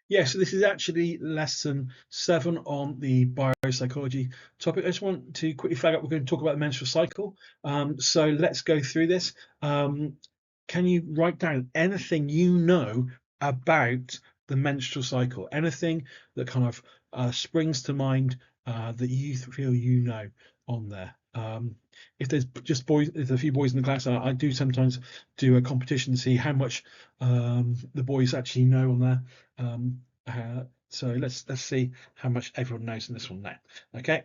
Yeah, so this is actually lesson 7 on the biopsychology topic. I just want to quickly flag up, we're going to talk about the menstrual cycle. So let's go through this. Can you write down anything you know about the menstrual cycle? Anything that kind of springs to mind that you feel you know on there? If there's just boys, if there's a few boys in the class, I do sometimes do a competition to see how much the boys actually know on there. So let's see how much everyone knows in this one now. Okay,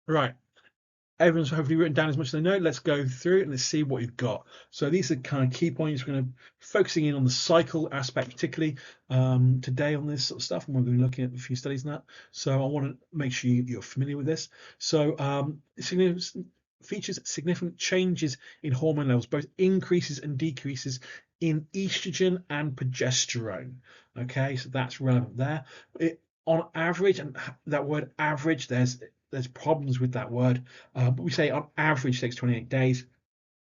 right. Everyone's hopefully written down as much as they know. Let's go through it and let's see what you've got. So these are kind of key points. We're going to focusing in on the cycle aspect, particularly today on this sort of stuff, and we're going to be looking at a few studies on that. So I want to make sure you're familiar with this. So features significant changes in hormone levels, both increases and decreases in estrogen and progesterone. Okay, so that's relevant there. On average, and that word average, there's problems with that word, but we say on average takes 28 days.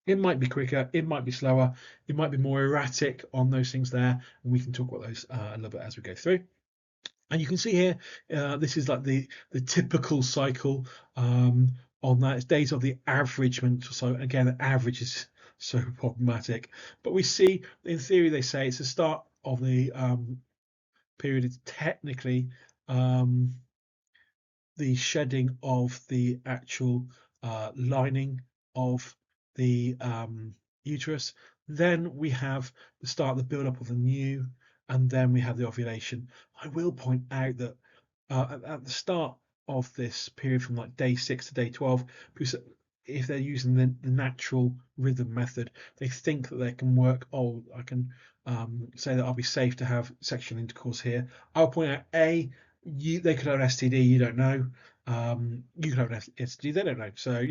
It might be quicker, it might be slower, it might be more erratic on those things there, and we can talk about those a little bit as we go through. And you can see here, this is like the typical cycle on that. It's days of the average menstrual cycle. Again, the average is so problematic, but we see in theory they say it's the start of the period. It's technically the shedding of the actual lining of the uterus. Then we have the start, the build up of the new, and then we have the ovulation. I will point out that at the start of this period, from like day 6 to day 12, because if they're using the natural rhythm method, they think that they can work. Oh, I can say that I'll be safe to have sexual intercourse here. I'll point out they could have an STD, you don't know. You could have an STD, they don't know. So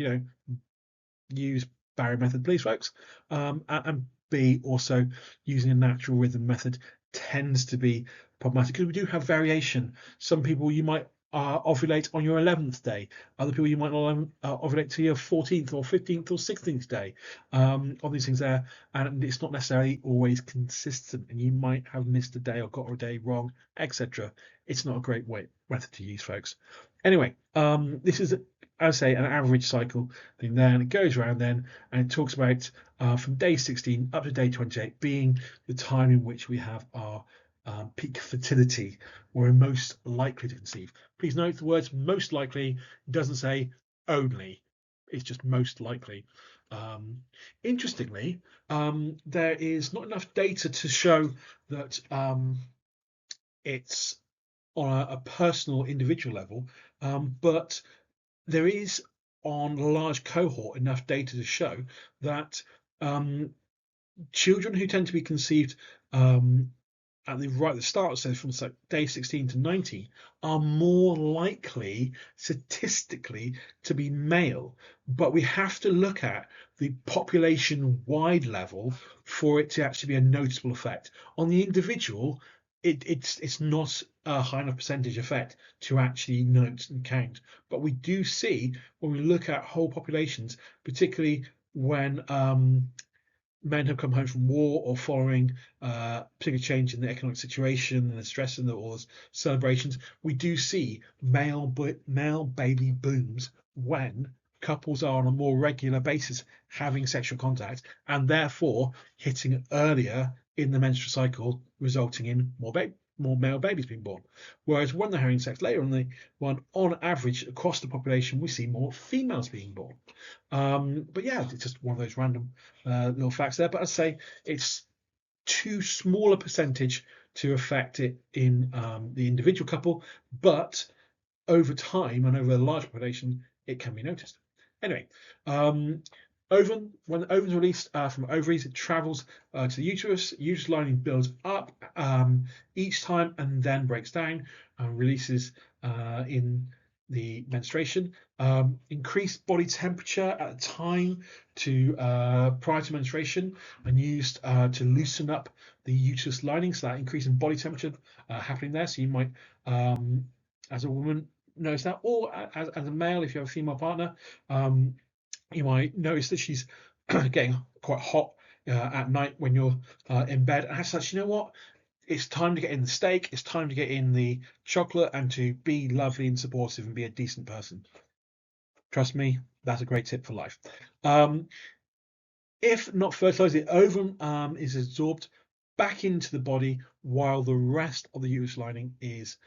use barrier method, please, folks. And B, also using a natural rhythm method tends to be problematic because we do have variation. Some people you might ovulate on your 11th day. Other people you might not ovulate to your 14th or 15th or 16th day. On these things there, and it's not necessarily always consistent. And you might have missed a day or got a day wrong, etc. It's not a great method to use, folks. Anyway, this is, as I say, an average cycle thing there, and it goes around then, and it talks about from day 16 up to day 28 being the time in which we have our peak fertility, where we're most likely to conceive. Please note the words most likely doesn't say only, it's just most likely. Interestingly, there is not enough data to show that it's on a personal individual level, but there is on a large cohort enough data to show that children who tend to be conceived at the start, so from day 16 to 90, are more likely statistically to be male. But we have to look at the population wide level for it to actually be a noticeable effect. On the individual, it's not a high enough percentage effect to actually note and count. But we do see when we look at whole populations, particularly when men have come home from war or following particular change in the economic situation and the stress and all those celebrations, we do see male baby booms when couples are on a more regular basis having sexual contact and therefore hitting earlier in the menstrual cycle, resulting in more male babies being born. Whereas when they're having sex later in the one, on average across the population, we see more females being born. But yeah, it's just one of those random little facts there. But I'd say it's too small a percentage to affect it in the individual couple, but over time and over a large population, it can be noticed. Anyway, when the ovum is released from ovaries, it travels to the uterus. Uterus lining builds up each time and then breaks down and releases in the menstruation. Increased body temperature at the time prior to menstruation and used to loosen up the uterus lining. So that increase in body temperature happening there. So you might, as a woman, notice that, or as a male, if you have a female partner, you might notice that she's getting quite hot at night when you're in bed. And as such, you know what? it's time to get in the steak, it's time to get in the chocolate, and to be lovely and supportive and be a decent person. Trust me, that's a great tip for life. If not fertilized, the ovum is absorbed back into the body while the rest of the uterus lining is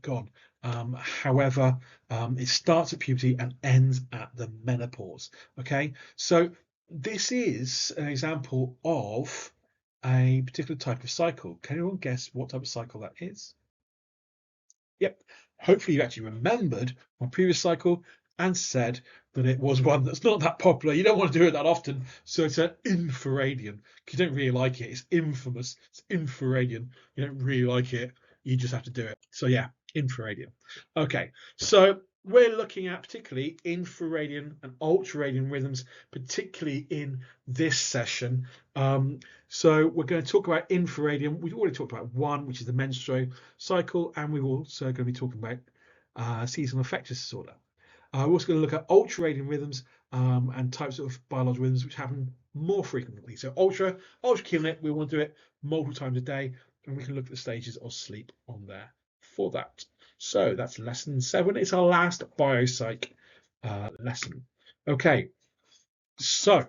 gone. However, it starts at puberty and ends at the menopause. Okay, so this is an example of a particular type of cycle. Can anyone guess what type of cycle that is? Yep. Hopefully you actually remembered my previous cycle and said that it was one that's not that popular. You don't want to do it that often. So it's an infraradian. You don't really like it. It's infamous. It's infraradian. You don't really like it. You just have to do it. So yeah, infraradian. Okay. So we're looking at particularly infraradian and ultraradian rhythms, particularly in this session. So we're going to talk about infraradian. We've already talked about one, which is the menstrual cycle, and we're also going to be talking about seasonal affective disorder. We're also going to look at ultraradian rhythms and types of biological rhythms which happen more frequently. So ultra killing it, we want to do it multiple times a day, and we can look at the stages of sleep on there for that. So that's lesson 7. It's our last biopsych lesson. Okay, so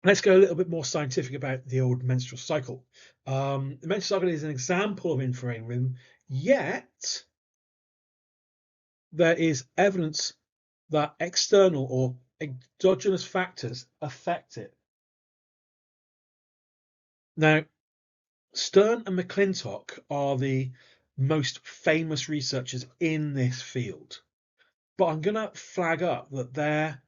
let's go a little bit more scientific about the old menstrual cycle. The menstrual cycle is an example of infraradian rhythm, yet there is evidence that external or exogenous factors affect it. Now, Stern and McClintock are the most famous researchers in this field, but I'm going to flag up that their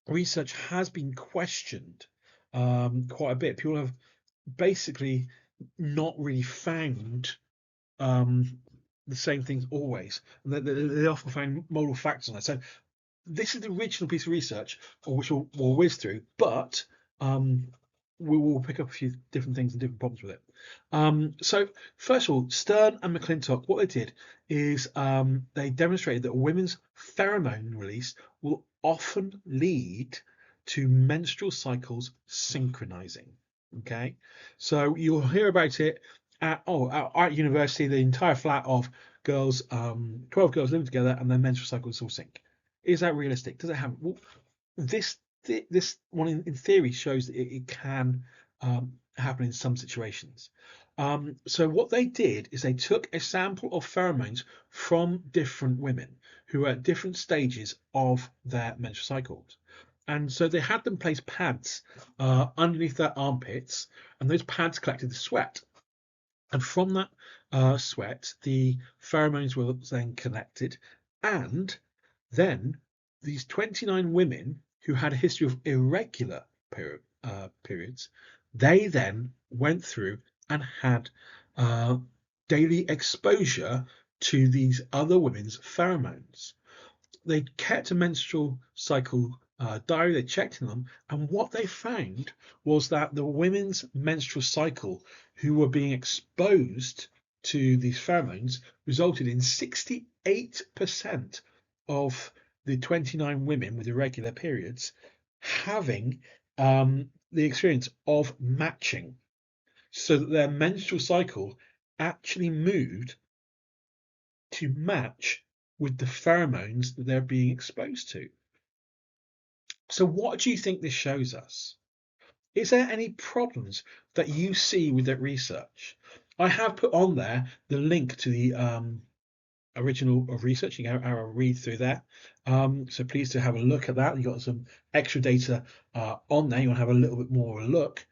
research has been questioned quite a bit. People have basically not really found the same things always. They often find modal factors on that. So this is the original piece of research, which we'll whiz through, but we will pick up a few different things and different problems with it. So first of all, Stern and McClintock, what they did is they demonstrated that women's pheromone release will often lead to menstrual cycles synchronizing. Okay, so you'll hear about it at university. The entire flat of girls, 12 girls living together, and their menstrual cycles all sync. Is that realistic? Does it happen? Well, this one in theory shows that it can happen in some situations. So what they did is they took a sample of pheromones from different women who are at different stages of their menstrual cycles. And so they had them place pads underneath their armpits, and those pads collected the sweat. And from that sweat, the pheromones were then collected, and then these 29 women who had a history of irregular periods, they then went through and had daily exposure to these other women's pheromones. They kept a menstrual cycle diary, they checked in them, and what they found was that the women's menstrual cycle who were being exposed to these pheromones resulted in 68% of the 29 women with irregular periods having the experience of matching, so that their menstrual cycle actually moved to match with the pheromones that they're being exposed to. So what do you think this shows us? Is there any problems that you see with that research? I have put on there the link to the original research. You can have a read through that. So please do have a look at that. You've got some extra data on there. You want to have a little bit more of a look.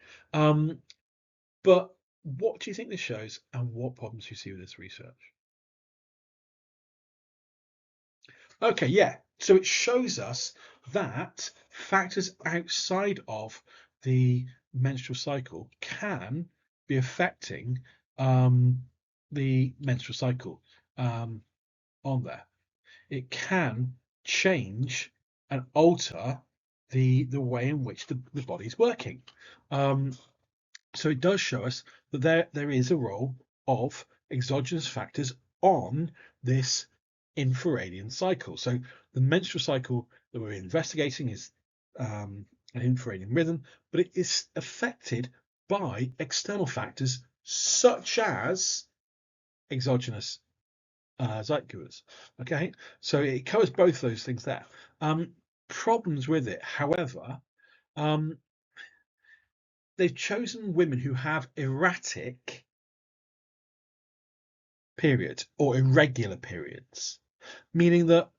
But what do you think this shows, and what problems do you see with this research? Okay, yeah. So it shows us that factors outside of the menstrual cycle can be affecting the menstrual cycle on there. It can change and alter the way in which the body is working. So it does show us that there is a role of exogenous factors on this infraradian cycle. So the menstrual cycle that we're investigating is an infradian rhythm, but it is affected by external factors such as exogenous zeitgebers. Okay, so it covers both those things there. Problems with it, however, um, they've chosen women who have erratic periods or irregular periods, meaning that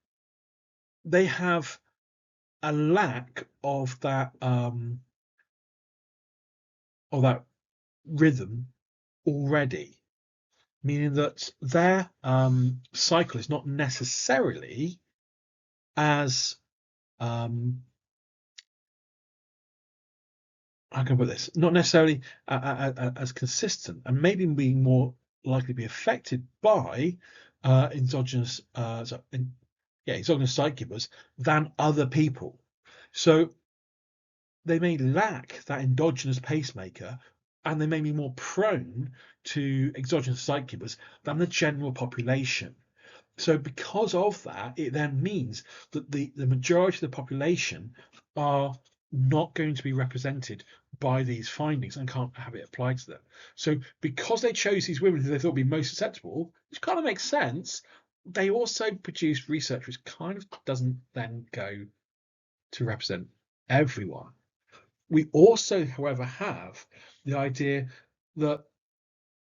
they have a lack of that rhythm already, meaning that their cycle is not necessarily as how can I put this? Not necessarily as consistent, and maybe being more likely to be affected by exogenous, exogenous site givers than other people. So they may lack that endogenous pacemaker, and they may be more prone to exogenous site givers than the general population. So because of that, it then means that the majority of the population are not going to be represented by these findings and can't have it applied to them. So because they chose these women who they thought would be most susceptible, which kind of makes sense, they also produced research which kind of doesn't then go to represent everyone. We also, however, have the idea that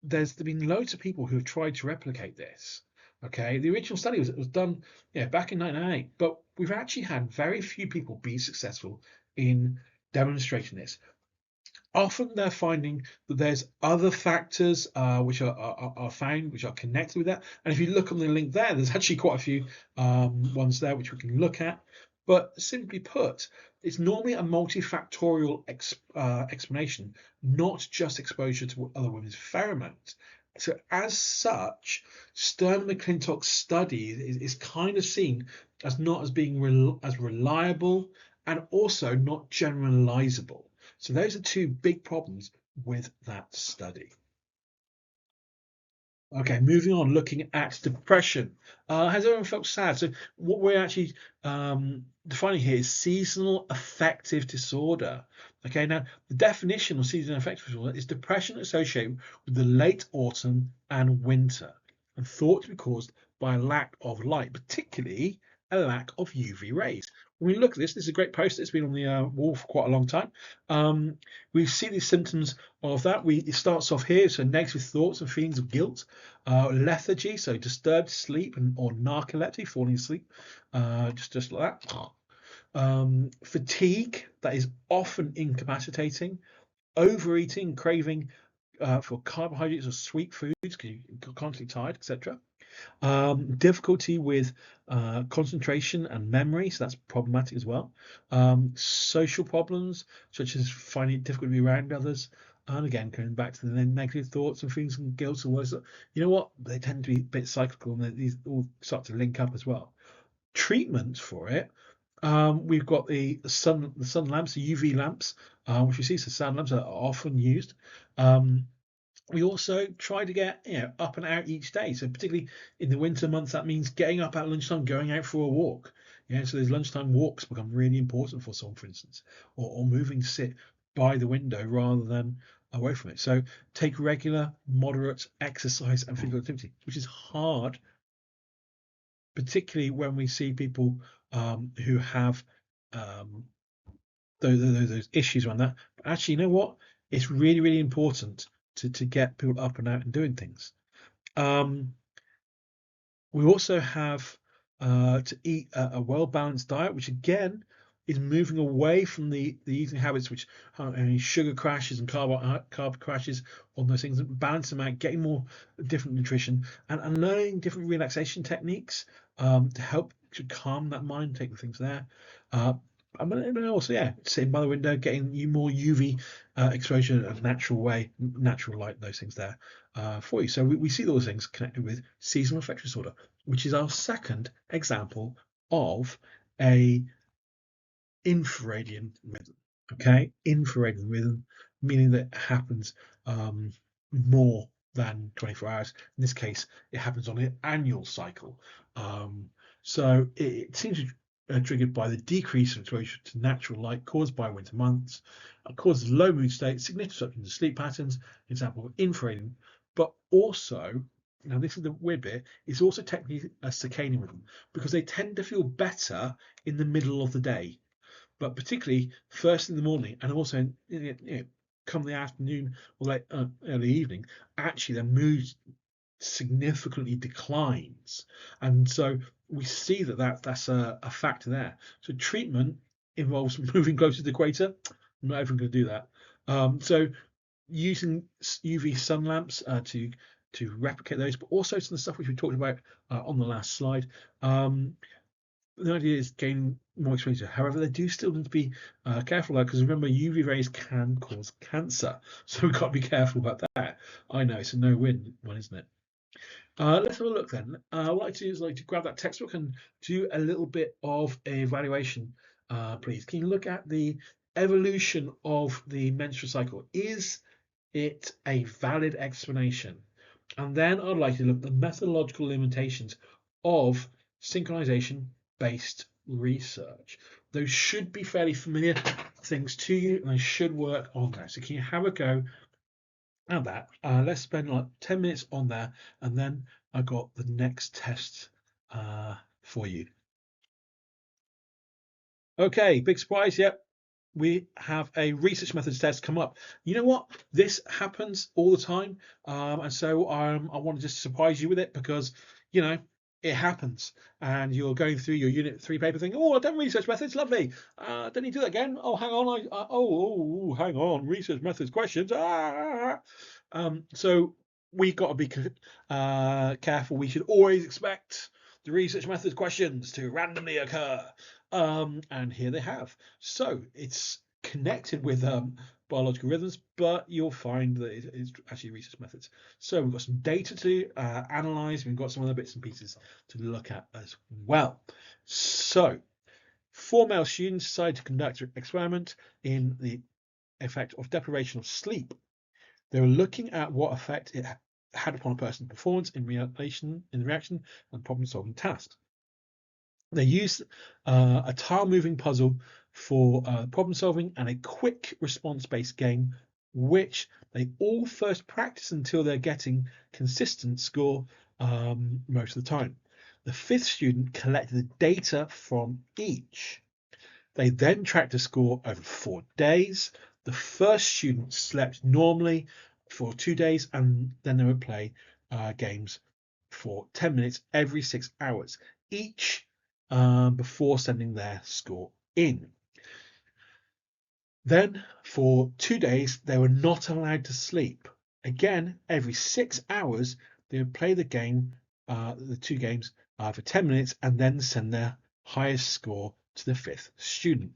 there's been loads of people who have tried to replicate this. Okay, the original study was done back in 1998, but we've actually had very few people be successful in demonstrating this. Often they're finding that there's other factors which are found which are connected with that. And if you look on the link there, there's actually quite a few ones there which we can look at. But simply put, it's normally a multifactorial explanation, not just exposure to other women's pheromones. So as such, Stern McClintock's study is kind of seen as not as being as reliable and also not generalizable. So those are two big problems with that study. Okay, moving on, looking at depression. Has everyone felt sad? So what we're actually defining here is seasonal affective disorder. Okay, now the definition of seasonal affective disorder is depression associated with the late autumn and winter and thought to be caused by a lack of light, particularly a lack of UV rays. When we look at this is a great poster. It's been on the wall for quite a long time. We see the symptoms of that. It starts off here, so negative thoughts and feelings of guilt, lethargy, so disturbed sleep or narcolepsy, falling asleep, just like that. Fatigue that is often incapacitating, overeating, craving for carbohydrates or sweet foods because you're constantly tired, etc. Difficulty with concentration and memory, so that's problematic as well. Social problems, such as finding it difficult to be around others. And again, coming back to the negative thoughts and feelings and guilt and words, you know what? They tend to be a bit cyclical and these all start to link up as well. Treatments for it. We've got the sun lamps, the UV lamps, which we see, so sun lamps are often used. We also try to get up and out each day. So particularly in the winter months, that means getting up at lunchtime, going out for a walk. So those lunchtime walks become really important for someone, for instance, or moving to sit by the window rather than away from it. So take regular, moderate exercise and physical activity, which is hard, particularly when we see people who have um, those issues around that. But actually, you know what? It's really, really important to get people up and out and doing things. Um, we also have to eat a well-balanced diet, which again is moving away from the eating habits which sugar crashes and carb crashes on those things, balance them out, getting more different nutrition and learning different relaxation techniques to help to calm that mind, taking things there. And also, sitting by the window, getting you more UV exposure in a natural way, natural light, those things there for you. So we see those things connected with seasonal affective disorder, which is our second example of a infradian rhythm. Okay, infradian rhythm, meaning that it happens more than 24 hours. In this case, it happens on an annual cycle. So it seems triggered by the decrease in exposure to natural light caused by winter months, causes low mood states, significant disruption to sleep patterns, example of infrared, but also, now this is the weird bit, it's also technically a circadian rhythm because they tend to feel better in the middle of the day, but particularly first in the morning and also come the afternoon or late early evening, actually their mood significantly declines. And so we see that's a factor there. So treatment involves moving closer to the equator. I'm not even going to do that. So using UV sun lamps to replicate those, but also some of the stuff which we talked about on the last slide. The idea is gaining more exposure. However, they do still need to be careful though, because remember, UV rays can cause cancer, so we've got to be careful about that. I know it's a no-win one, isn't it? Let's have a look then. What I'd like to do is grab that textbook and do a little bit of evaluation, please. Can you look at the evolution of the menstrual cycle? Is it a valid explanation? And then I'd like to look at the methodological limitations of synchronization-based research. Those should be fairly familiar things to you, and they should work on that. So can you have a go at that? Let's spend like 10 minutes on there, and then I got the next test for you. Okay, big surprise. Yep, we have a research methods test come up. You know what? This happens all the time, and so I want to just surprise you with it because it happens, and you're going through your Unit 3 paper thinking, "Oh, I've done research methods, lovely. Don't need to do that again. Oh, hang on, hang on, research methods questions. So we got to be careful. We should always expect the research methods questions to randomly occur, and here they have. So it's connected with biological rhythms, but you'll find that it's actually research methods. So we've got some data to analyze. We've got some other bits and pieces to look at as well. So 4 male students decided to conduct an experiment in the effect of deprivation of sleep. They were looking at what effect it had upon a person's performance in reaction and problem-solving tasks. They used a tile-moving puzzle for problem solving and a quick response-based game, which they all first practice until they're getting consistent score most of the time. The 5th student collected the data from each. They then tracked the score over 4 days. The first student slept normally for 2 days, and then they would play games for 10 minutes every 6 hours, each before sending their score in. Then for 2 days, they were not allowed to sleep. Again, every 6 hours, they would play the game, the 2 games for 10 minutes, and then send their highest score to the 5th student.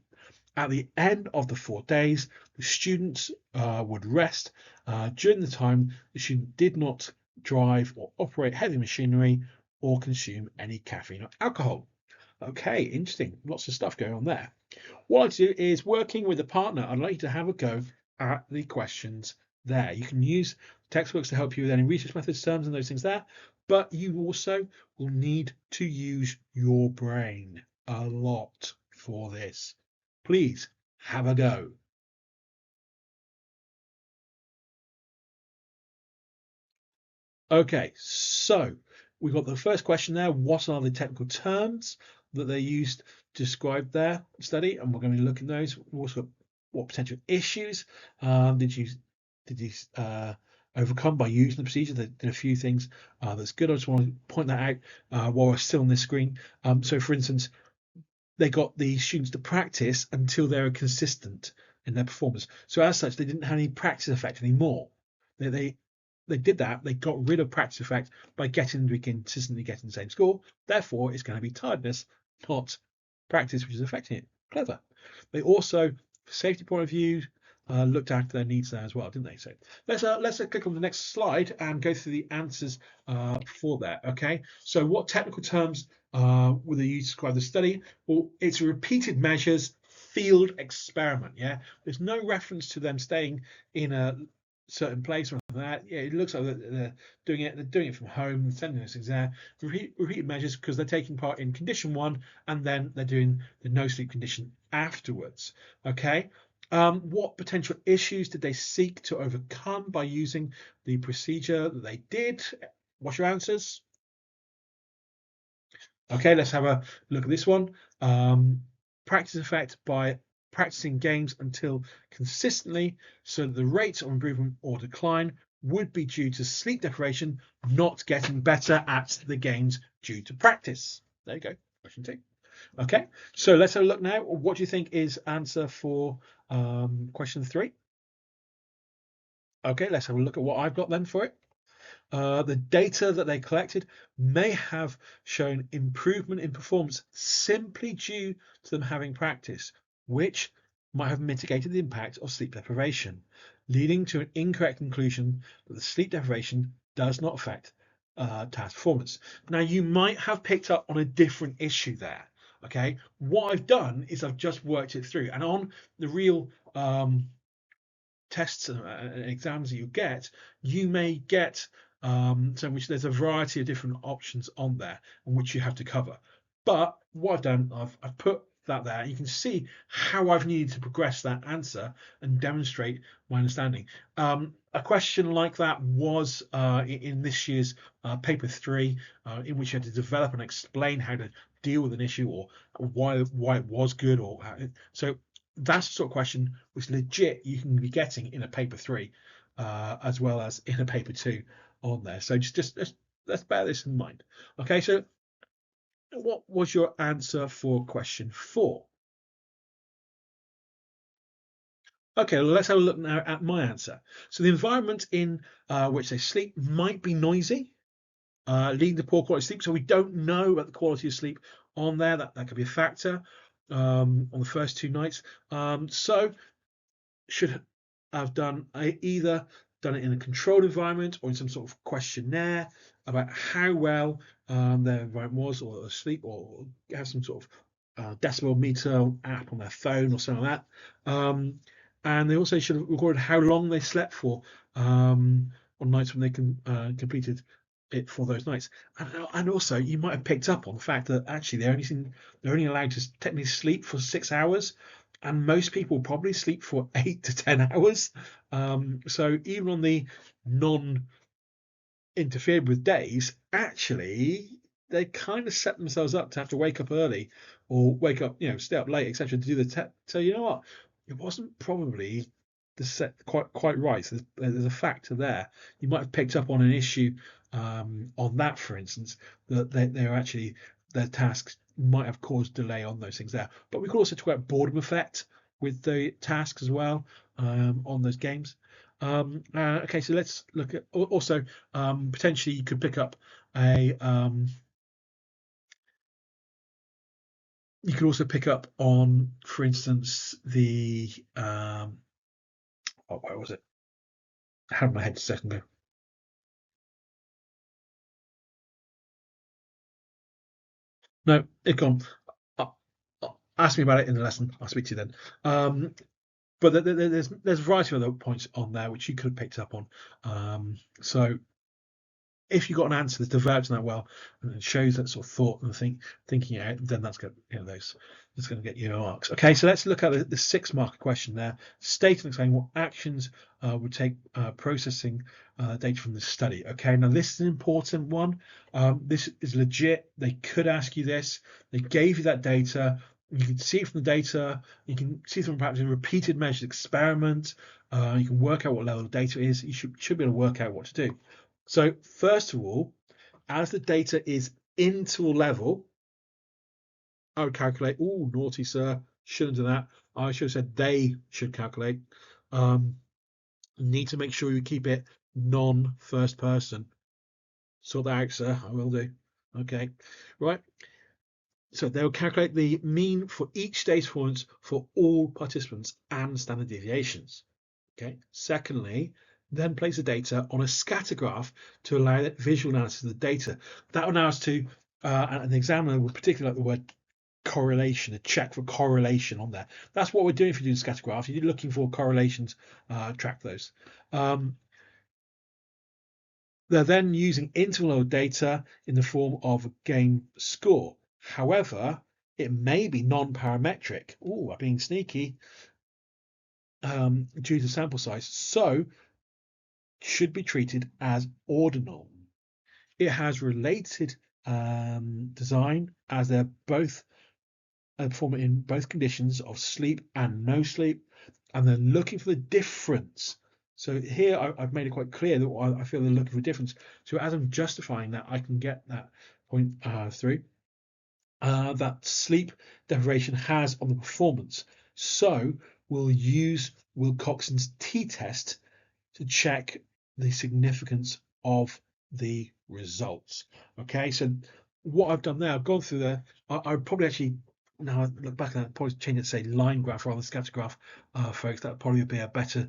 At the end of the 4 days, the students would rest. During the time, the student did not drive or operate heavy machinery or consume any caffeine or alcohol. Okay, interesting. Lots of stuff going on there. What I like to do is, working with a partner, I'd like you to have a go at the questions there. You can use textbooks to help you with any research methods, terms, and those things there, but you also will need to use your brain a lot for this. Please have a go. Okay, so we've got the first question there. What are the technical terms that they used to describe their study? And we're going to be looking at those. We've also got what potential issues did you overcome by using the procedure? They did a few things that's good. I just want to point that out while we're still on this screen. So, for instance, they got the students to practice until they were consistent in their performance. So as such, they didn't have any practice effect anymore. They did that. They got rid of practice effect by getting them to be consistently getting the same score. Therefore, it's going to be tiredness, not practice, which is affecting it. Clever. They also, for safety point of view, looked after their needs there as well, didn't they? So let's click on the next slide and go through the answers for that. Okay. So what technical terms will they use to describe the study? Well, it's a repeated measures field experiment. Yeah. There's no reference to them staying in a certain place or something like that, yeah, it looks like they're doing it. They're doing it from home, sending us things there. Repeat measures because they're taking part in condition one, and then they're doing the no sleep condition afterwards. Okay. What potential issues did they seek to overcome by using the procedure that they did? What's your answers? Okay, let's have a look at this one. Practice effect by practicing games until consistently, so that the rate of improvement or decline would be due to sleep deprivation, not getting better at the games due to practice. There you go. Question two. Okay, so let's have a look now. What do you think is answer for question three? Okay, let's have a look at what I've got then for it. The data that they collected may have shown improvement in performance simply due to them having practice, which might have mitigated the impact of sleep deprivation, leading to an incorrect conclusion that the sleep deprivation does not affect task performance. Now, you might have picked up on a different issue there. Okay, what I've done is I've just worked it through, and on the real tests and exams that you get, you may get so which there's a variety of different options on there and which you have to cover. But what I've done, I've put that there. You can see how I've needed to progress that answer and demonstrate my understanding. A question like that was in this year's paper three, in which you had to develop and explain how to deal with an issue or why it was good or how, so that's the sort of question which legit you can be getting in a paper three, as well as in a paper two on there. So just let's bear this in mind. Okay, so what was your answer for question four? Okay, well, let's have a look now at my answer. So the environment in which they sleep might be noisy, leading to poor quality sleep. So we don't know about the quality of sleep on there. That could be a factor on the first two nights. So should have done either done it in a controlled environment or in some sort of questionnaire about how well their environment was or asleep or have some sort of decibel meter app on their phone or something like that. And they also should have recorded how long they slept for on nights when they completed it for those nights. And also, you might have picked up on the fact that actually they're only allowed to technically sleep for 6 hours, and most people probably sleep for 8 to 10 hours. So even on the non interfered with days, actually they kind of set themselves up to have to wake up early or wake up, stay up late, etc. to do the test. So you know what? It wasn't probably the set quite right. So there's a factor there. You might have picked up on an issue on that, for instance, that they're actually their tasks might have caused delay on those things there. But we could also talk about boredom effect with the tasks as well on those games. Okay, so let's look at also potentially you could pick up a you could also pick up on, for instance, the where was it? I had my head a second ago. No, it gone. Uh, Ask me about it in the lesson. I'll speak to you then. But there's a variety of other points on there which you could have picked up on. So if you've got an answer that's developed in that well and it shows that sort of thought and thinking out, then that's going that's going to get you marks. Okay, so let's look at the 6 mark question there. State and explain what actions would take processing data from the study. Okay, now this is an important one. This is legit. They could ask you this. They gave you that data. You can see it from the data. You can see from perhaps a repeated measured experiment. You can work out what level of data it is. You should be able to work out what to do. So first of all, as the data is interval level, I would calculate. Oh, naughty sir, shouldn't do that. I should have said they should calculate. Need to make sure you keep it non-first person. Sort that out, sir. I will do. Okay, right. So they'll calculate the mean for each data point for all participants and standard deviations. Okay. Secondly, then place the data on a scatter graph to allow that visual analysis of the data. That will allow us to, and the examiner would particularly like the word correlation, a check for correlation on there. That's what we're doing if you're doing scatter graphs. You're looking for correlations, track those. They're then using interval data in the form of a game score. However, it may be non-parametric. Oh, I'm being sneaky, due to sample size. So should be treated as ordinal. It has related design as they're both perform in both conditions of sleep and no sleep, and they're looking for the difference. So here I've made it quite clear that I feel they're looking for a difference. So as I'm justifying that, I can get that point through. That sleep deprivation has on the performance. So we'll use Wilcoxon's t-test to check the significance of the results. Okay, so what I've done there, I've gone through there. I would probably actually, now I look back at that, probably change it to say line graph rather than scatter graph, folks. That would probably be a better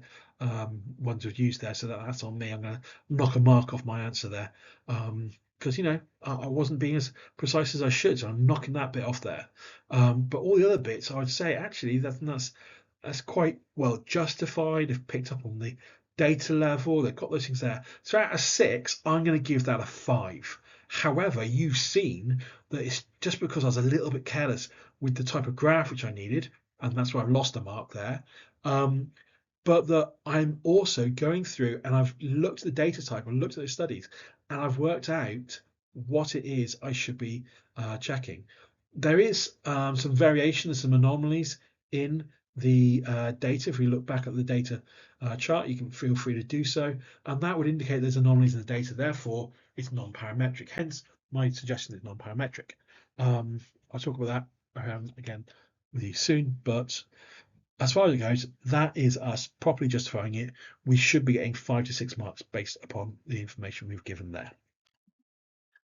one to use there. So that's on me. I'm going to knock a mark off my answer there. Because I wasn't being as precise as I should, so I'm knocking that bit off there. But all the other bits, I would say actually that's quite well justified. They've picked up on the data level. They've got those things there. So out of 6, I'm going to give that a 5. However, you've seen that it's just because I was a little bit careless with the type of graph which I needed, and that's why I've lost a mark there. But that I'm also going through and I've looked at the data type and looked at those studies, and I've worked out what it is I should be checking. There is some variation and some anomalies in the data. If we look back at the data chart, you can feel free to do so, and that would indicate there's anomalies in the data. Therefore, it's non-parametric. Hence, my suggestion is non-parametric. I'll talk about that again with you soon, but as far as it goes, that is us properly justifying it. We should be getting 5 to 6 marks based upon the information we've given there.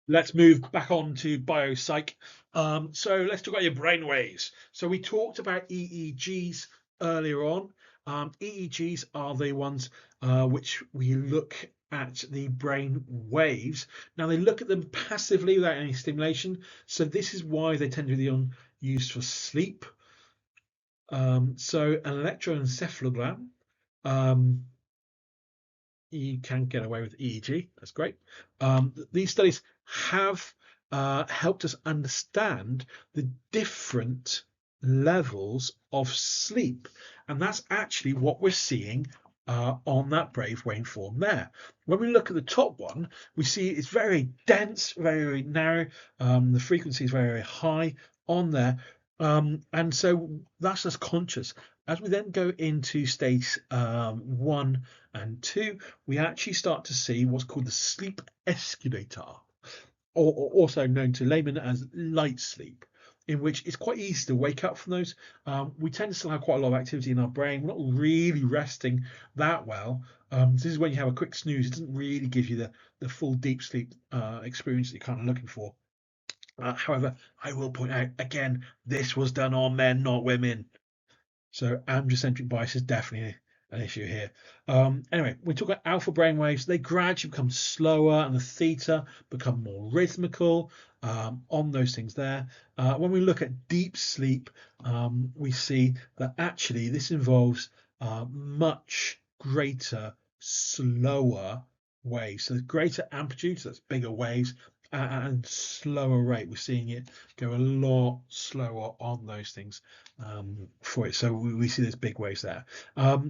Let's move back on to biopsych. So let's talk about your brain waves. So we talked about EEGs earlier on. EEGs are the ones which we look at the brain waves. Now they look at them passively without any stimulation. So this is why they tend to be used for sleep. So an electroencephalogram, you can get away with EEG. That's great. These studies have helped us understand the different levels of sleep, and that's actually what we're seeing on that brave waveform there. When we look at the top one, we see it's very dense, very, very narrow. The frequency is very, very high on there. And so that's just conscious. As we then go into stage 1 and 2, we actually start to see what's called the sleep escalator, or also known to laymen as light sleep, in which it's quite easy to wake up from those. We tend to still have quite a lot of activity in our brain. We're not really resting that well. This is when you have a quick snooze. It doesn't really give you the full deep sleep experience that you're kind of looking for. However, I will point out again, this was done on men, not women. So androcentric bias is definitely an issue here. Anyway, we talk about alpha brainwaves. They gradually become slower, and the theta become more rhythmical on those things there. When we look at deep sleep, we see that actually this involves much greater, slower waves. So greater amplitude, so that's bigger waves, and slower rate. We're seeing it go a lot slower on those things for it. So we see those big waves there.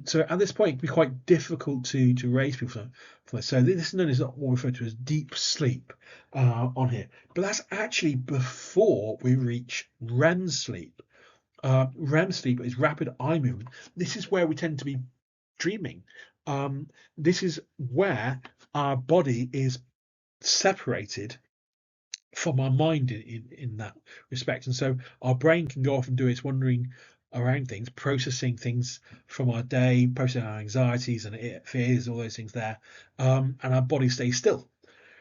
So at this point, it can be quite difficult to raise people from this. So this is known as what we refer to as deep sleep on here. But that's actually before we reach REM sleep. REM sleep is rapid eye movement. This is where we tend to be dreaming. This is where our body is separated from our mind in that respect, and so our brain can go off and do its wandering around things, processing things from our day, processing our anxieties and fears, all those things there, and our body stays still.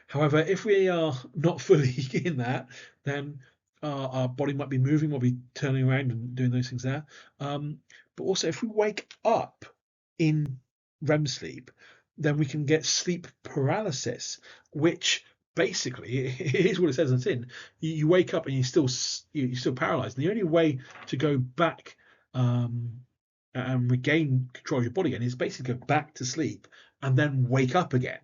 However, if we are not fully in that, then our body might be moving, might be turning around and doing those things there. But also, if we wake up in REM sleep, then we can get sleep paralysis, which basically it is what it says on the tin. You wake up and you're still paralyzed. And the only way to go back um, and regain control of your body again is basically go back to sleep and then wake up again.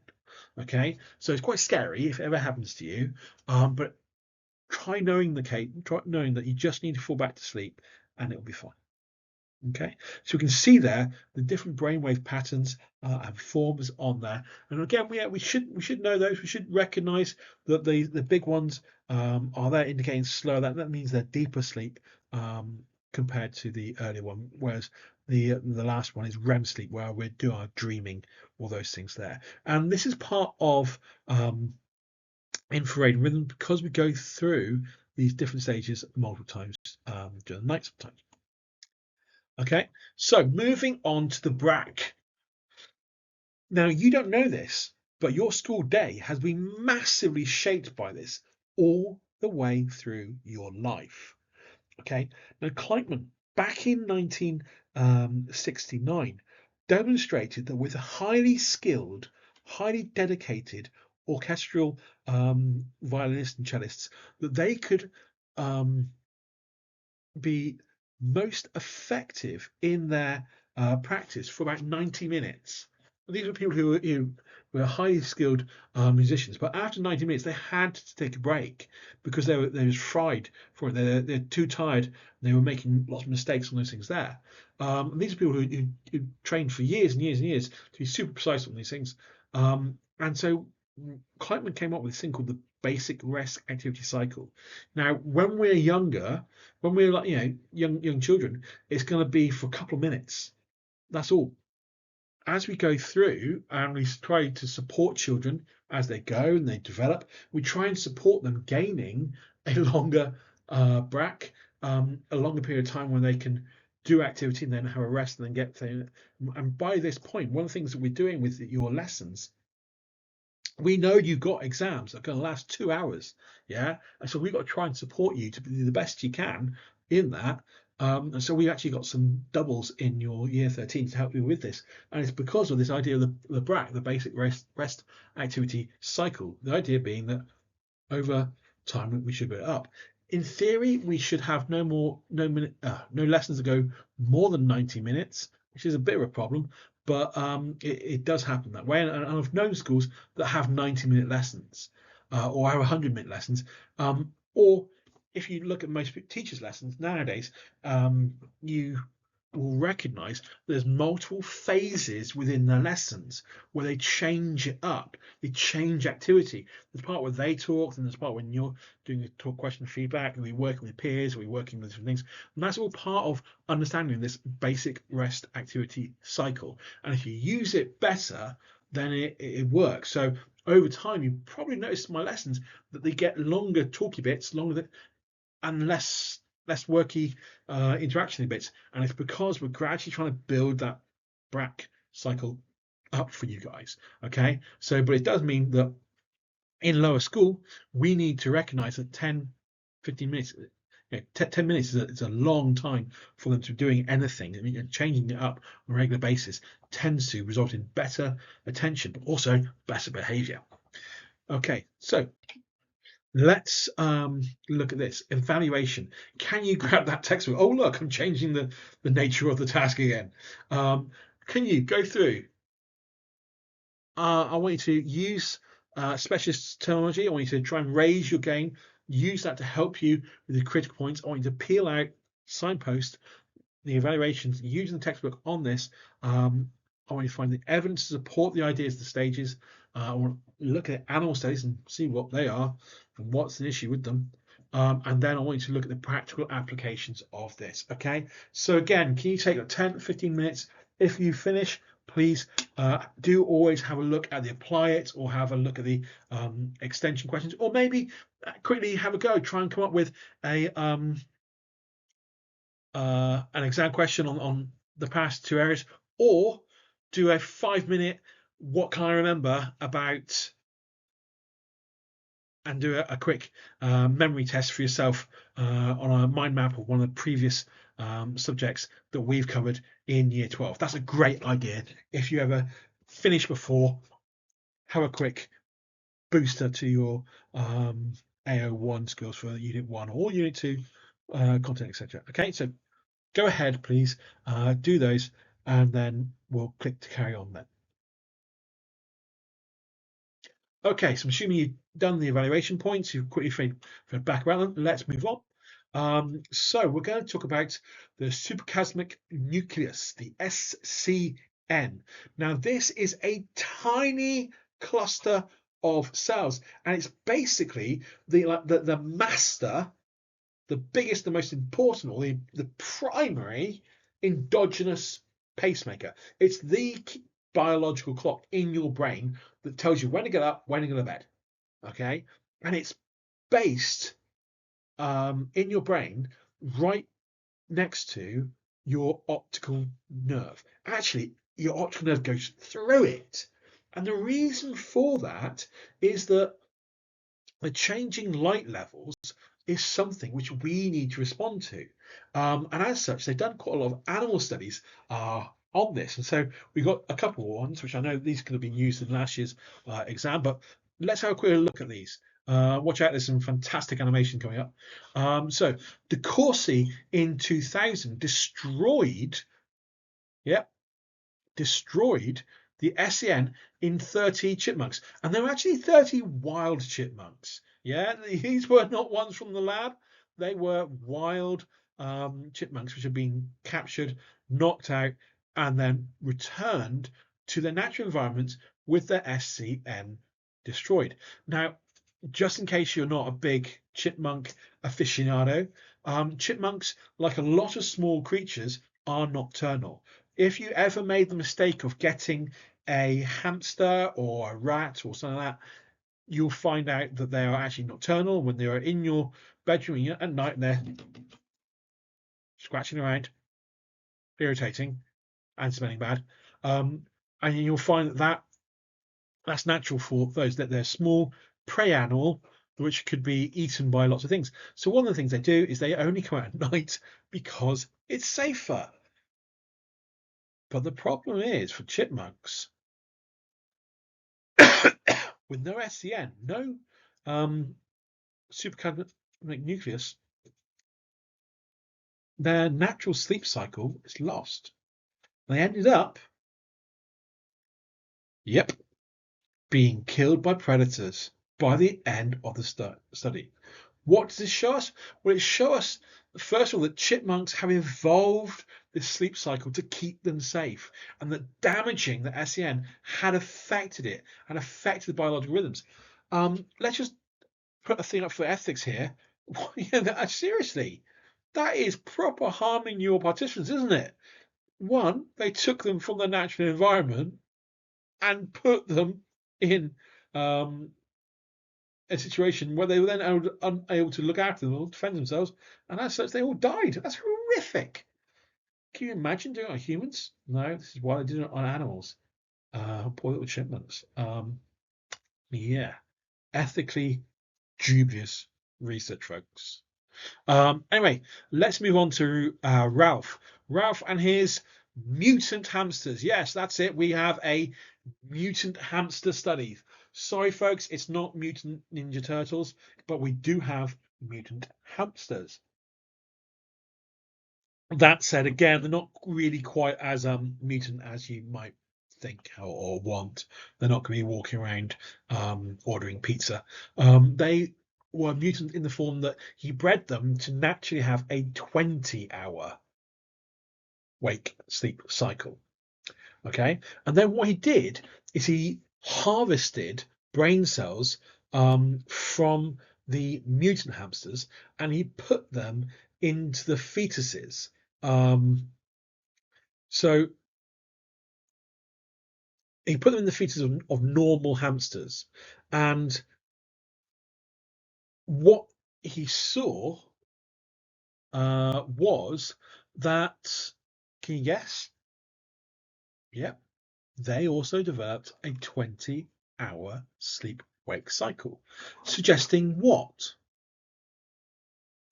Okay, so it's quite scary if it ever happens to you. But try knowing try knowing that you just need to fall back to sleep and it'll be fine. Okay, so we can see there the different brainwave patterns and forms on there. And again, we should know those. We should recognise that the big ones are there indicating slower. That means they're deeper sleep compared to the earlier one. Whereas the last one is REM sleep, where we do our dreaming, all those things there. And this is part of infrared rhythm because we go through these different stages multiple times during the night sometimes. Okay, so moving on to the BRAC. Now, you don't know this, but your school day has been massively shaped by this all the way through your life. Okay, now Kleitman, back in 1969, demonstrated that with a highly skilled, highly dedicated orchestral violinists and cellists, that they could be most effective in their practice for about 90 minutes. These were people who were highly skilled musicians, but after 90 minutes, they had to take a break because they was fried for it. They're too tired. They were making lots of mistakes on those things there. These are people who trained for years and years and years to be super precise on these things. And so Kleitman came up with this thing called the basic rest activity cycle. Now, when we're younger, when we're like young children, it's going to be for a couple of minutes. That's all. As we go through and we try to support children as they go and they develop, we try and support them gaining a longer BRAC, a longer period of time when they can do activity and then have a rest and then get through. And by this point, one of the things that we're doing with your lessons, we know you've got exams that are going to last 2 hours, yeah, and so we've got to try and support you to be the best you can in that. And so we've actually got some doubles in your year 13 to help you with this, and it's because of this idea of the BRAC, the basic rest activity cycle. The idea being that over time we should build it up. In theory, we should have no lessons that go more than 90 minutes, which is a bit of a problem, but it does happen that way. And I've known schools that have 90-minute lessons or have 100-minute lessons. Or if you look at most teachers' lessons nowadays, you will recognize there's multiple phases within the lessons where they change it up, they change activity. There's part where they talk, and there's part when you're doing the talk question feedback, and we're working with peers, we're working with different things. And that's all part of understanding this basic rest activity cycle. And if you use it better, then it works. So over time, you probably notice my lessons that they get longer talky bits, and less worky interaction bits, and it's because we're gradually trying to build that BRAC cycle up for you guys. Okay, so but it does mean that in lower school we need to recognize that 10-15 minutes, 10 minutes is a long time for them to be doing anything. I mean, changing it up on a regular basis tends to result in better attention, but also better behavior. Okay, so let's look at this evaluation. Can you grab that textbook? Oh, look, I'm changing the nature of the task again. Can you go through? I want you to use specialist terminology. I want you to try and raise your game. Use that to help you with the critical points. I want you to peel out, signpost the evaluations using the textbook on this. I want you to find the evidence to support the ideas of the stages. I want to look at animal studies and see what they are and what's an issue with them. And then I want you to look at the practical applications of this. Okay, so again, can you take 10, 15 minutes? If you finish, please do always have a look at the apply it or have a look at the extension questions, or maybe quickly have a go, try and come up with an exam question on the past two areas, or do a 5-minute what can I remember about, and do a quick memory test for yourself on a mind map of one of the previous subjects that we've covered in year 12. That's a great idea. If you ever finish before, have a quick booster to your AO1 skills for Unit 1 or Unit 2 content, etc. Okay, so go ahead, please, do those, and then we'll click to carry on then. Okay, so I'm assuming you've done the evaluation points, you've quickly fed back around them. Let's move on. So we're going to talk about the superchiasmatic nucleus, the SCN. Now, this is a tiny cluster of cells, and it's basically the master, the biggest, the most important, or the primary endogenous pacemaker. It's the biological clock in your brain that tells you when to get up, when to go to bed. Okay, and it's based in your brain right next to your optical nerve. Actually, your optical nerve goes through it. And the reason for that is that the changing light levels is something which we need to respond to. And as such, they've done quite a lot of animal studies on this. And so we've got a couple of ones, which I know these could have been used in last year's exam, but let's have a quick look at these. Watch out, there's some fantastic animation coming up. So De Courcy in 2000 destroyed the SEN in 30 chipmunks. And there were actually 30 wild chipmunks. Yeah, these were not ones from the lab. They were wild chipmunks which had been captured, knocked out, and then returned to their natural environments with their SCN destroyed. Now, just in case you're not a big chipmunk aficionado, chipmunks, like a lot of small creatures, are nocturnal. If you ever made the mistake of getting a hamster or a rat or something like that, you'll find out that they are actually nocturnal when they are in your bedroom at night and they're scratching around, irritating, and smelling bad. And you'll find that that's natural for those, that they're small prey animal which could be eaten by lots of things. So one of the things they do is they only come out at night because it's safer. But the problem is for chipmunks with no SCN, no superchiasmatic nucleus, their natural sleep cycle is lost. They ended up, yep, being killed by predators by the end of the study. What does this show us? Well, it shows us, first of all, that chipmunks have evolved this sleep cycle to keep them safe, and that damaging the SEN had affected it and affected the biological rhythms. Let's just put a thing up for ethics here. Seriously, that is proper harming your participants, isn't it? One, they took them from their natural environment and put them in a situation where they were then unable to look after them or defend themselves, and as such, they all died. That's horrific. Can you imagine doing it on humans? No, this is why they did it on animals. Poor little chipmunks. Yeah, ethically dubious research, folks. Anyway, let's move on to Ralph. Ralph and his mutant hamsters. Yes, that's it. We have a mutant hamster study. Sorry, folks, it's not Mutant Ninja Turtles, but we do have mutant hamsters. That said, again, they're not really quite as mutant as you might think or want. They're not going to be walking around ordering pizza. They were mutant in the form that he bred them to naturally have a 20-hour wake sleep cycle. Okay, and then what he did is he harvested brain cells from the mutant hamsters and he put them into the fetuses. So he put them in the fetuses of normal hamsters, and what he saw was that, can you guess? Yep, they also developed a 20-hour sleep wake cycle, suggesting what?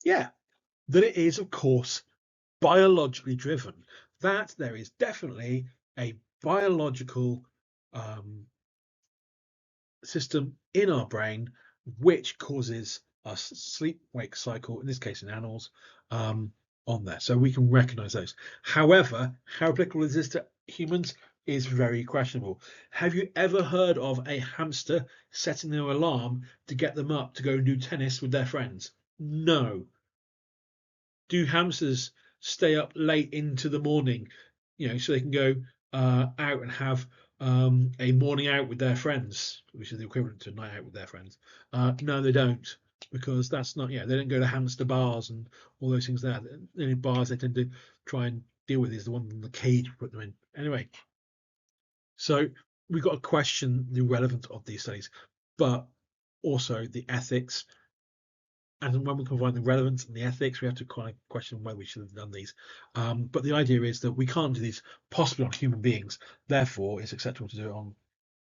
Yeah, that it is, of course, biologically driven, that there is definitely a biological system in our brain which causes a sleep-wake cycle, in this case in animals, on there. So we can recognize those. However, how applicable is this to humans is very questionable. Have you ever heard of a hamster setting their alarm to get them up to go and do tennis with their friends? No. Do hamsters stay up late into the morning, so they can go out and have a morning out with their friends, which is the equivalent to a night out with their friends? No, they don't, because that's not. They don't go to hamster bars and all those things there. The only bars they tend to try and deal with is the one in the cage we put them in. Anyway, so we've got to question the relevance of these studies, but also the ethics. And when we combine the relevance and the ethics, we have to kind of question whether we should have done these. But the idea is that we can't do these possibly on human beings. Therefore, it's acceptable to do it on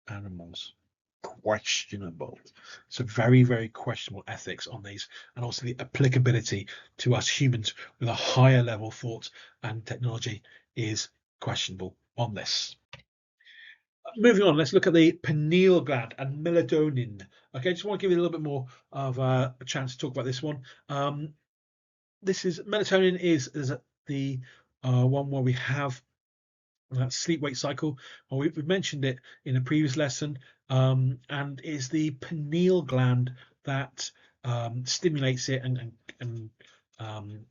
animals. Questionable. So very, very questionable ethics on these, and also the applicability to us humans with a higher level thought and technology is questionable on this. Moving on, let's look at the pineal gland and melatonin. Okay, just want to give you a little bit more of a chance to talk about this one. This is melatonin is the one where we have that sleep-wake cycle. We've mentioned it in a previous lesson, and is the pineal gland that stimulates it and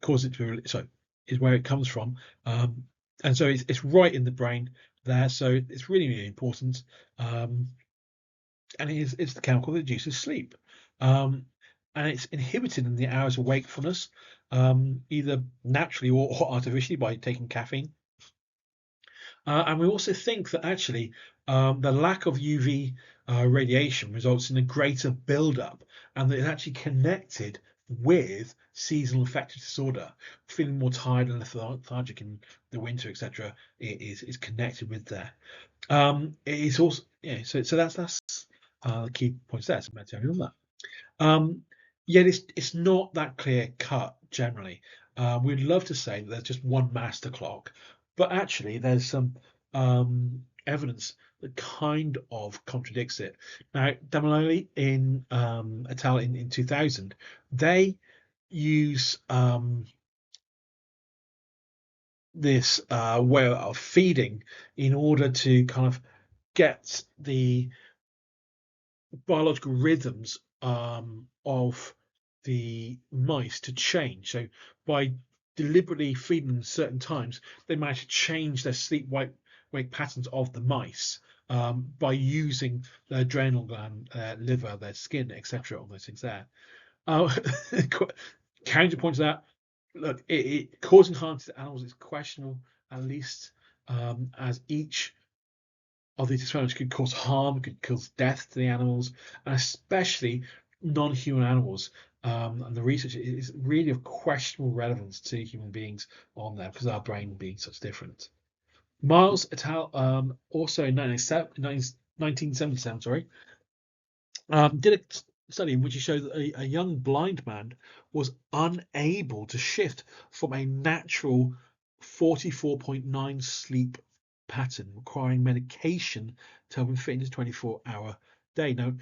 causes it to. So is where it comes from, and so it's right in the brain there. So it's really, really important, and it's the chemical that induces sleep. And it's inhibited in the hours of wakefulness, either naturally or artificially by taking caffeine. And we also think that actually the lack of UV radiation results in a greater buildup, and that it's actually connected with seasonal affective disorder. Feeling more tired and lethargic in the winter, etc., is connected with there. It is also So that's the key points there. So melatonin on that. Yet it's not that clear cut generally. We'd love to say that there's just one master clock, but actually there's some evidence that kind of contradicts it. Now, Damaloli in Italy in 2000, they use this way of feeding in order to kind of get the biological rhythms of the mice to change. So by deliberately feeding them certain times, they manage to change their sleep-wake patterns of the mice by using their adrenal gland, their liver, their skin, etc. All those things there. Counterpoint to that, look, it causing harm to the animals is questionable, at least as each of these experiments could cause harm, could cause death to the animals, and especially non-human animals. And the research is really of questionable relevance to human beings on there because our brain being such different. Miles et al. Also in 1977, sorry, did a study in which he showed that a young blind man was unable to shift from a natural 44.9 sleep pattern, requiring medication to help him fit into a 24-hour day. Now,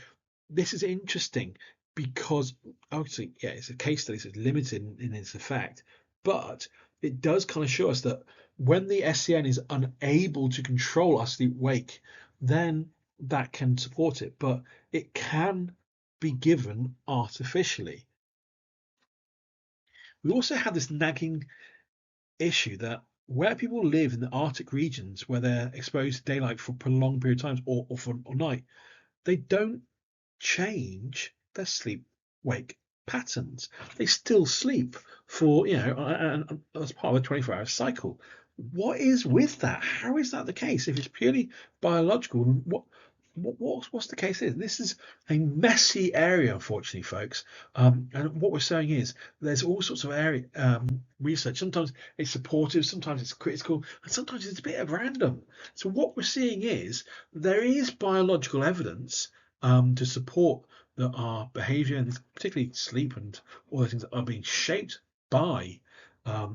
this is interesting because obviously, it's a case study, so it's limited in its effect, but it does kind of show us that when the SCN is unable to control our sleep wake, then that can support it, but it can be given artificially. We also have this nagging issue that where people live in the Arctic regions where they're exposed to daylight for prolonged period of times or night, they don't change their sleep wake patterns. They still sleep for, as part of a 24-hour cycle. What is with that? How is that the case? If it's purely biological, what's the case here? This is a messy area, unfortunately, folks. And what we're saying is there's all sorts of area research. Sometimes it's supportive, sometimes it's critical, and sometimes it's a bit of random. So what we're seeing is there is biological evidence to support that our behaviour, and particularly sleep and all those things, are being shaped by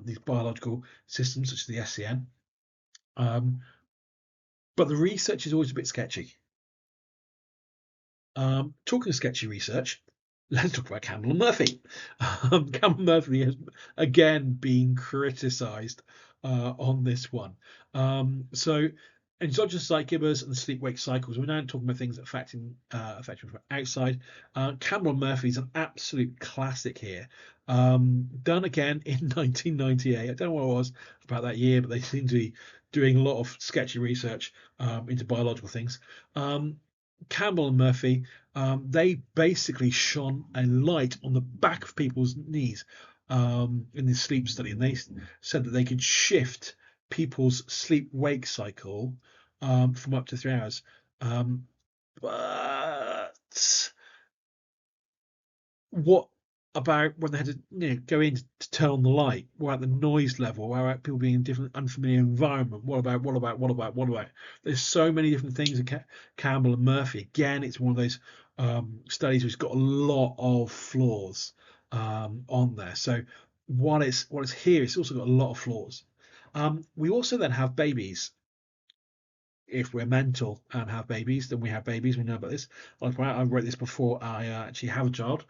these biological systems such as the SCN. But the research is always a bit sketchy. Talking of sketchy research, let's talk about Campbell and Murphy. Campbell Murphy has again been criticised on this one. So exogenous light givers and sleep-wake cycles. We're now talking about things affecting from outside. Campbell and Murphy is an absolute classic here. Done again in 1998. I don't know what it was about that year, but they seem to be doing a lot of sketchy research into biological things. Campbell and Murphy, they basically shone a light on the back of people's knees in this sleep study, and they said that they could shift people's sleep-wake cycle from up to 3 hours. But what about when they had to go in to turn on the light? What about the noise level? What about people being in different unfamiliar environment? What about? There's so many different things in Campbell and Murphy. Again, it's one of those studies which got a lot of flaws on there. So what is here, it's also got a lot of flaws. We also then have babies. If we're mental and have babies, then we have babies. We know about this. I wrote this before I actually have a child.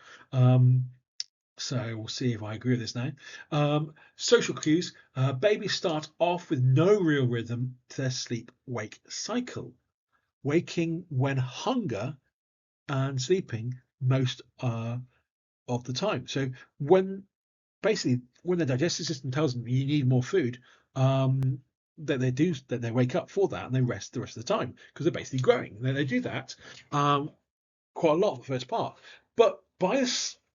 So we'll see if I agree with this now. Social cues. Babies start off with no real rhythm to their sleep-wake cycle, waking when hunger and sleeping most of the time. So when when the digestive system tells them you need more food, that they wake up for that and they rest the rest of the time because they're basically growing. They do that quite a lot for the first part, but by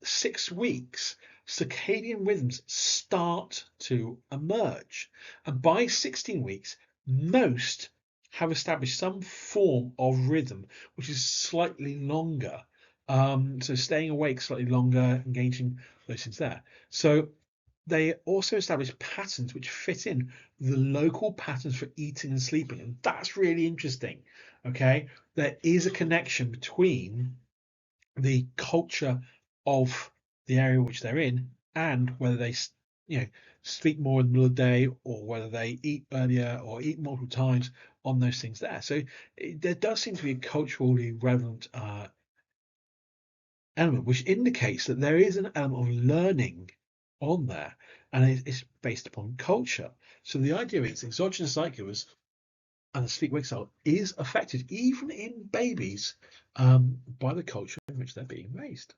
6 weeks, circadian rhythms start to emerge, and by 16 weeks, most have established some form of rhythm, which is slightly longer. So staying awake slightly longer, engaging those things there. So they also establish patterns which fit in the local patterns for eating and sleeping, and that's really interesting. Okay, there is a connection between the culture of the area which they're in and whether they sleep more in the middle of the day or whether they eat earlier or eat multiple times on those things there. So there does seem to be a culturally relevant element, which indicates that there is an element of learning on there, and it's based upon culture. So the idea is exogenous light givers and the sleep-wake cycle is affected, even in babies, by the culture in which they're being raised.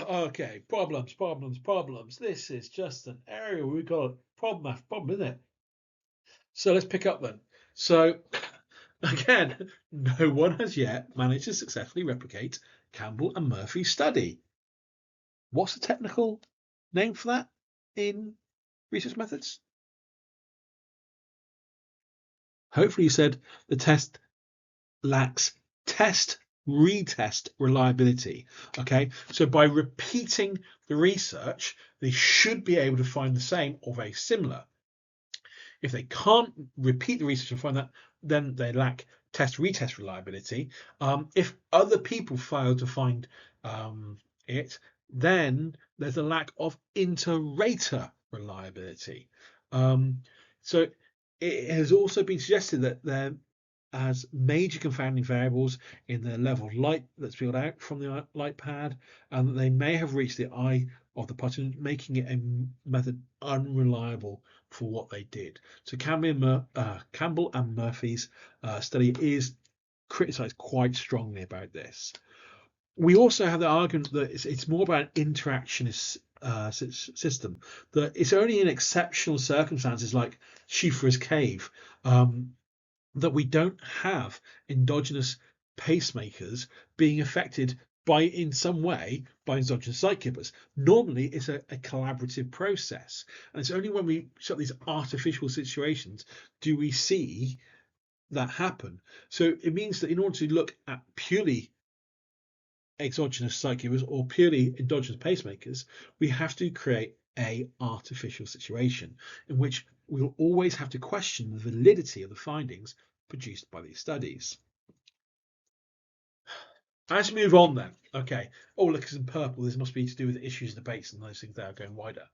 Okay, problems. This is just an area we've got a problem after problem, isn't it? So let's pick up then. So again, no one has yet managed to successfully replicate Campbell and Murphy's study. What's the technical name for that in research methods? Hopefully you said the test lacks test retest reliability. Okay, so by repeating the research, they should be able to find the same or very similar. If they can't repeat the research and find that, then they lack test retest reliability. If other people fail to find it, then there's a lack of inter-rater reliability. So it has also been suggested that there as major confounding variables in the level of light that's spilled out from the light pad, and that they may have reached the eye of the participant, making it a method unreliable for what they did. So Campbell and Murphy's study is criticised quite strongly about this. We also have the argument that it's more about an interactionist system, that it's only in exceptional circumstances like Schieffer's cave that we don't have endogenous pacemakers being affected by in some way by endogenous light givers. Normally it's a collaborative process, and it's only when we set these artificial situations do we see that happen. So it means that in order to look at purely exogenous light givers or purely endogenous pacemakers, we have to create a artificial situation in which we'll always have to question the validity of the findings produced by these studies. As we move on then, okay, oh look, it's in purple, this must be to do with issues, debates and those things that are going wider.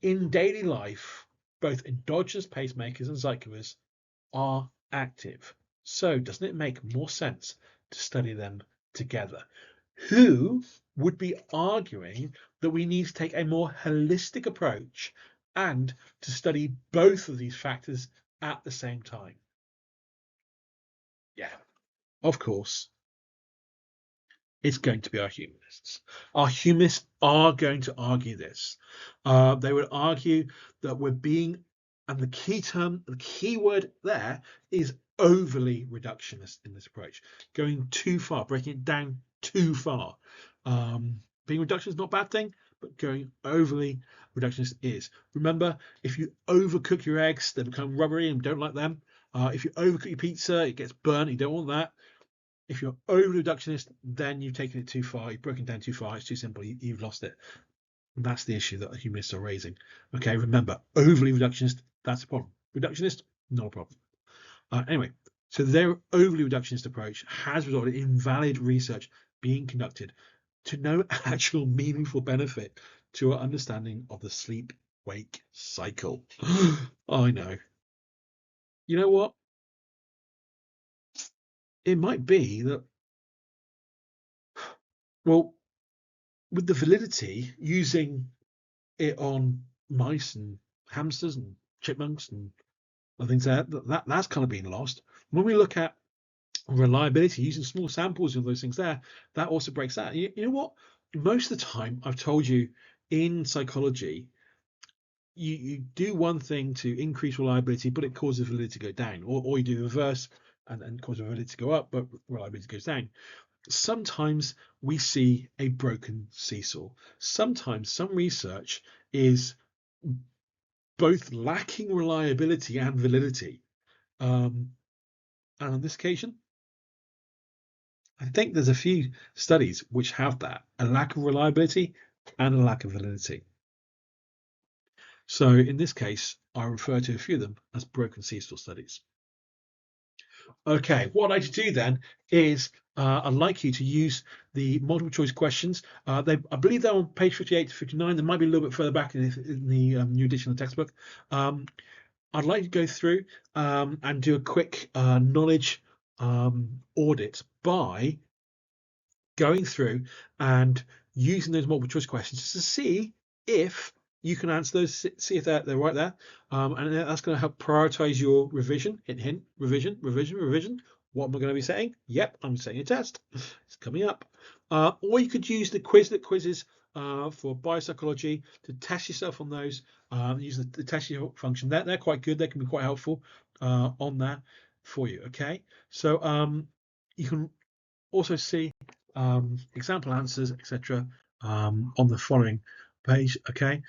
In daily life, both endogenous pacemakers and light givers are active. So doesn't it make more sense to study them together, who would be arguing that we need to take a more holistic approach and to study both of these factors at the same time. Yeah, of course, it's going to be our humanists. Our humanists are going to argue this. They would argue that we're being, and the key term, the key word there is overly reductionist in this approach, going too far, breaking it down too far. Being reductionist is not a bad thing, but going overly reductionist is. Remember, if you overcook your eggs, they become rubbery and don't like them. If you overcook your pizza, it gets burnt. You don't want that. If you're overly reductionist, then you've taken it too far. You've broken it down too far. It's too simple. You've lost it. And that's the issue that humanists are raising. Okay, remember, overly reductionist, that's a problem. Reductionist, not a problem. Anyway, so their overly reductionist approach has resulted in invalid research being conducted to no actual meaningful benefit to our understanding of the sleep-wake cycle. I know. You know what? It might be that, well, with the validity using it on mice and hamsters and chipmunks and things that's kind of been lost. When we look at reliability using small samples of those things there, that also breaks that. You know what? Most of the time, I've told you in psychology, you do one thing to increase reliability, but it causes validity to go down, or you do the reverse and cause validity to go up, but reliability goes down. Sometimes we see a broken seesaw. Sometimes some research is both lacking reliability and validity. And on this occasion, I think there's a few studies which have that, a lack of reliability and a lack of validity. So in this case, I refer to a few of them as broken seesaw studies. Okay, what I'd like to do then is I'd like you to use the multiple choice questions. I believe they're on page 58 to 59. They might be a little bit further back in the new edition of the textbook. I'd like to go through and do a quick knowledge audit by going through and using those multiple choice questions just to see if you can answer those, see if they're right there. And that's going to help prioritize your revision. Hint, revision, revision, revision. What am I going to be saying? Yep, I'm setting a test. It's coming up. Or you could use the Quizlet quizzes for biopsychology to test yourself on those. Use the test your function. They're quite good. They can be quite helpful on that for you. Okay, so you can also see example answers, etc., on the following page. Okay,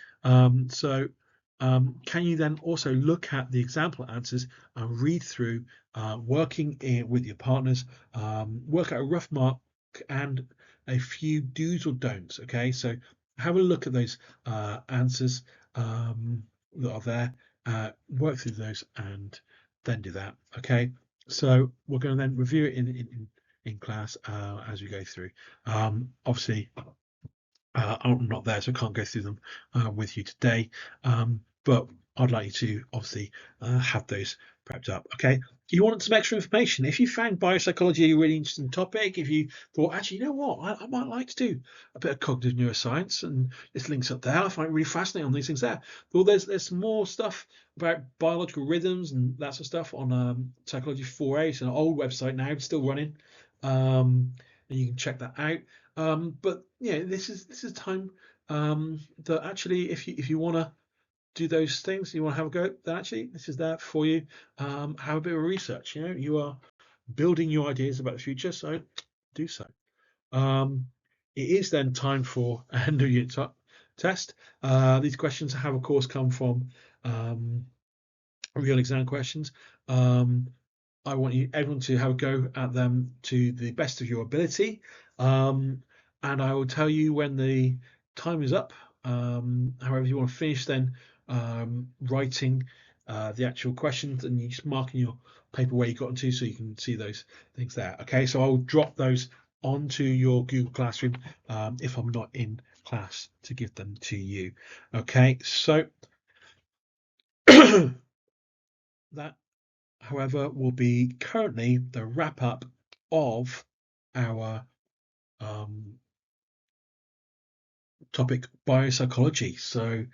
so can you then also look at the example answers and read through, working with your partners, work out a rough mark and a few do's or don'ts. Okay, so have a look at those answers that are there, work through those, and then do that. Okay, so we're going to then review it in class as we go through. Obviously, I'm not there, so I can't go through them with you today. But I'd like you to obviously have those prepped up. Okay. You wanted some extra information. If you found biopsychology a really interesting topic, if you thought, actually, you know what, I might like to do a bit of cognitive neuroscience, and this links up there. I find it really fascinating on these things there. Well, there's more stuff about biological rhythms and that sort of stuff on Psychology 4A. It's an old website now, it's still running. And you can check that out. But yeah, this is time that actually, if you want to do those things, you want to have a go, then actually this is there for you. Have a bit of research. You know, you are building your ideas about the future, so do so. It is then time for a end of unit test. These questions have, of course, come from real exam questions. I want everyone to have a go at them to the best of your ability. And I will tell you when the time is up. However, if you want to finish then writing the actual questions, and you just mark in your paper where you got into so you can see those things there. Okay, so I'll drop those onto your Google Classroom if I'm not in class to give them to you. Okay, so that, however, will be currently the wrap up of our topic biopsychology. So,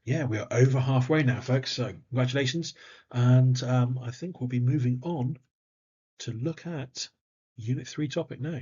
yeah, we are over halfway now, folks. So, congratulations. And I think we'll be moving on to look at Unit 3 topic now.